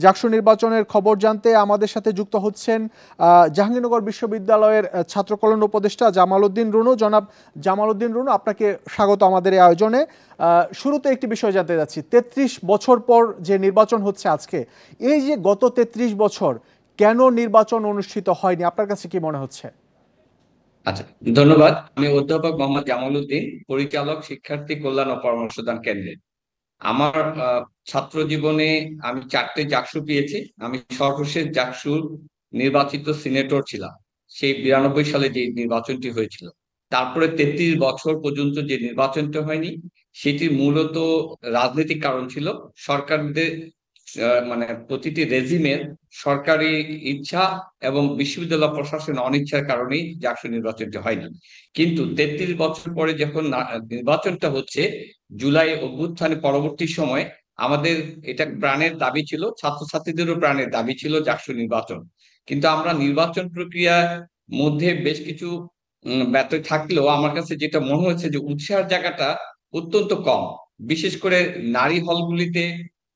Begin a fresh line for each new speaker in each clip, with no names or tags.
জাকসু নির্বাচনের খবর জানতে আমাদের সাথে যুক্ত হচ্ছেন জাহাঙ্গীরনগর বিশ্ববিদ্যালয়ের ছাত্র কল্যাণ উপদেষ্টা জামাল উদ্দিন রুনু। জনাব জামাল উদ্দিন রুনু, আপনাকে স্বাগত আমাদের এই আয়োজনে। শুরুতে একটি বিষয় জানতে যাচ্ছি, ৩৩ বছর পর যে নির্বাচন হচ্ছে আজকে, এই যে গত ৩৩ বছর কেন নির্বাচন অনুষ্ঠিত হয়নি, আপনার কাছে কি মনে হচ্ছে?
আচ্ছা, ধন্যবাদ। আমি অধ্যাপক মোহাম্মদ জামাল উদ্দিন, পরিচালক, শিক্ষার্থী কল্যাণ ও পরামর্শদান কেন্দ্রে। আমার ছাত্র জীবনে আমি 4টে জাকসু পেয়েছি। আমি সর্বশেষ জাকসুর নির্বাচিত সিনেটর ছিলাম সেই 92 সালে যে নির্বাচনটি হয়েছিল। তারপরে 33 বছর পর্যন্ত যে নির্বাচনটা হয়নি, সেটির মূলত রাজনৈতিক কারণ ছিল। সরকারদের মানে প্রতিটি রেজিমের সরকারি ইচ্ছা এবং বিশ্ববিদ্যালয় প্রশাসনের অনিচ্ছার কারণেই জাকসু নির্বাচনটি হয়নি। কিন্তু 33 বছর পরে যখন নির্বাচনটা হচ্ছে, জুলাই অভ্যুত্থানের পরবর্তী সময়ে আমাদের এটা প্রাণের দাবি ছিল, ছাত্রছাত্রীদেরও প্রাণের দাবি ছিল জাকসু নির্বাচন। কিন্তু আমরা নির্বাচন প্রক্রিয়ার মধ্যে বেশ কিছু ব্যত্যয় থাকলেও আমার কাছে যেটা মনে হচ্ছে যে উৎসাহের জায়গাটা অত্যন্ত কম। বিশেষ করে নারী হলগুলিতে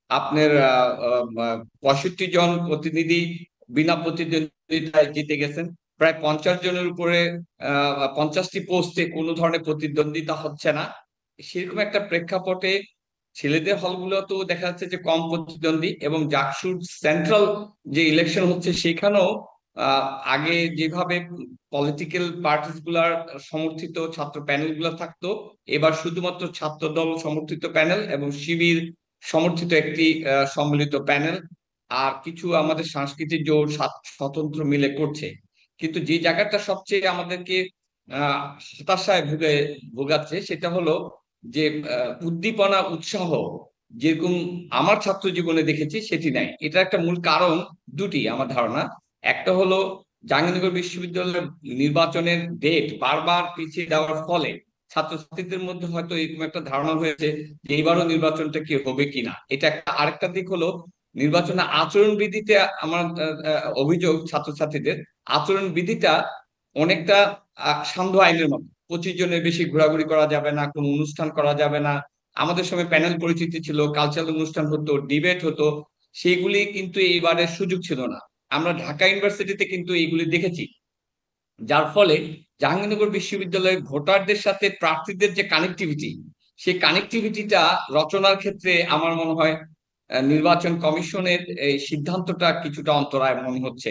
আপনার 65 জন প্রতিনিধি বিনা প্রতিদ্বন্দ্বিতায় জিতে গেছেন। প্রায় 50 জনের উপরে 50টি পোস্টে কোনো ধরনের প্রতিদ্বন্দ্বিতা হচ্ছে না। সেরকম একটা প্রেক্ষাপটে ছেলেদের হলগুলোতেও দেখা যাচ্ছে যে কম প্রতিদ্বন্দ্বী, এবং জাকসুর সেন্ট্রাল যে ইলেকশন হচ্ছে সেখানেও আগে যেভাবে পলিটিক্যাল পার্টিস গুলার সমর্থিত ছাত্র প্যানেল গুলা থাকতো, এবার শুধুমাত্র ছাত্র দল সমর্থিত প্যানেল এবং শিবির সমর্থিত একটি সম্মিলিত প্যানেল আর কিছু আমাদের সাংস্কৃতিক জোট স্বতন্ত্র মিলে করছে। কিন্তু যে জায়গাটা সবচেয়ে আমাদেরকে হতাশায় ভোগাচ্ছে সেটা হলো যে উদ্দীপনা, উৎসাহ যেরকম আমার ছাত্র জীবনে দেখেছি সেটি নাই। এটা একটা মূল কারণ দুটি আমার ধারণা। একটা হলো জাহাঙ্গীরনগর বিশ্ববিদ্যালয়ের নির্বাচনের ডেট বারবার পিছিয়ে দেওয়ার ফলে ছাত্রছাত্রীদের মধ্যে হয়তো এরকম একটা ধারণা হয়েছে যে এইবারও নির্বাচনটা কি হবে কিনা। এটা একটা। আরেকটা দিক হলো নির্বাচনের আচরণবিধিতে আমার অভিযোগ, ছাত্রছাত্রীদের আচরণবিধিটা অনেকটা সান্ধ্য আইনের মতো। 25 জনের বেশি ঘোরাঘুরি করা যাবে না, কোনো অনুষ্ঠান করা যাবে না। আমাদের সময় প্যানেল পরিচিতি ছিল, কালচারাল অনুষ্ঠান হতো, ডিবেট হতো, সেগুলি কিন্তু এইবারের সুযোগ ছিল না। আমরা ঢাকা ইউনিভার্সিটিতে কিন্তু এইগুলি দেখেছি। যার ফলে জাহাঙ্গীরনগর বিশ্ববিদ্যালয়ের ভোটারদের সাথে প্রার্থীদের যে কানেক্টিভিটি, সেই কানেক্টিভিটিটা রচনার ক্ষেত্রে আমার মনে হয় নির্বাচন কমিশনের এই সিদ্ধান্তটা কিছুটা অন্তরায় মনে হচ্ছে।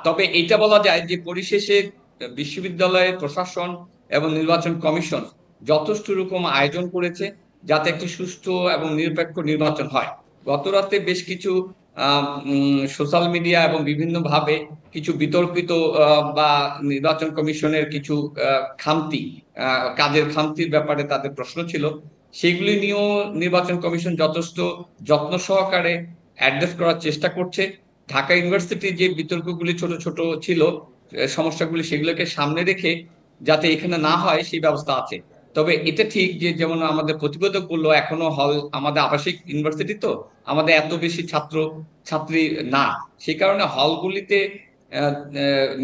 তবে এটা বলা যায় যে পরিশেষে বিশ্ববিদ্যালয়ের প্রশাসন এবং নির্বাচন কমিশন যথেষ্ট রকম আয়োজন করেছে যাতে একটি সুষ্ঠু এবং নিরপেক্ষ নির্বাচন হয়। গত রাতে বেশ কিছু সোশ্যাল মিডিয়া এবং বিভিন্ন ভাবে কিছু বিতর্কিত বা নির্বাচন কমিশনের কিছু খামতি, কাজের খামতির ব্যাপারে তাদের প্রশ্ন ছিল। সেগুলি নিয়েও নির্বাচন কমিশন যথেষ্ট যত্ন সহকারে অ্যাড্রেস করার চেষ্টা করছে। ঢাকা ইউনিভার্সিটির যে বিতর্কগুলি ছোট ছোট ছিল, সমস্যাগুলি, সেগুলোকে সামনে রেখে যাতে এখানে না হয় সেই ব্যবস্থা আছে। তবে এটা ঠিক যে যেমন আমাদের প্রতিবেদক বললো, এখনো হল, আমাদের আবাসিক ইউনিভার্সিটি তো আমাদের এত বেশি ছাত্র ছাত্রী না, সেই কারণে হলগুলিতে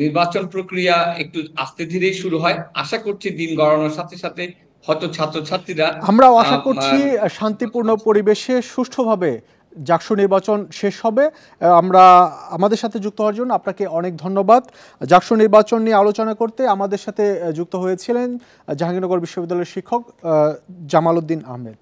নির্বাচন প্রক্রিয়া একটু আস্তে ধীরেই শুরু হয়। আশা করছি দিন গড়ানোর সাথে সাথে হয়তো ছাত্রছাত্রীরা
আমরাও আশা করছি শান্তিপূর্ণ পরিবেশে সুষ্ঠুভাবে জাকসু নির্বাচন শেষ হবে। আমরা আমাদের সাথে যুক্ত হওয়ার জন্য আপনাকে অনেক ধন্যবাদ। জাকসু নির্বাচন নিয়ে আলোচনা করতে আমাদের সাথে যুক্ত হয়েছিলেন জাহাঙ্গীরনগর বিশ্ববিদ্যালয়ের শিক্ষক জামাল উদ্দিন আহমেদ।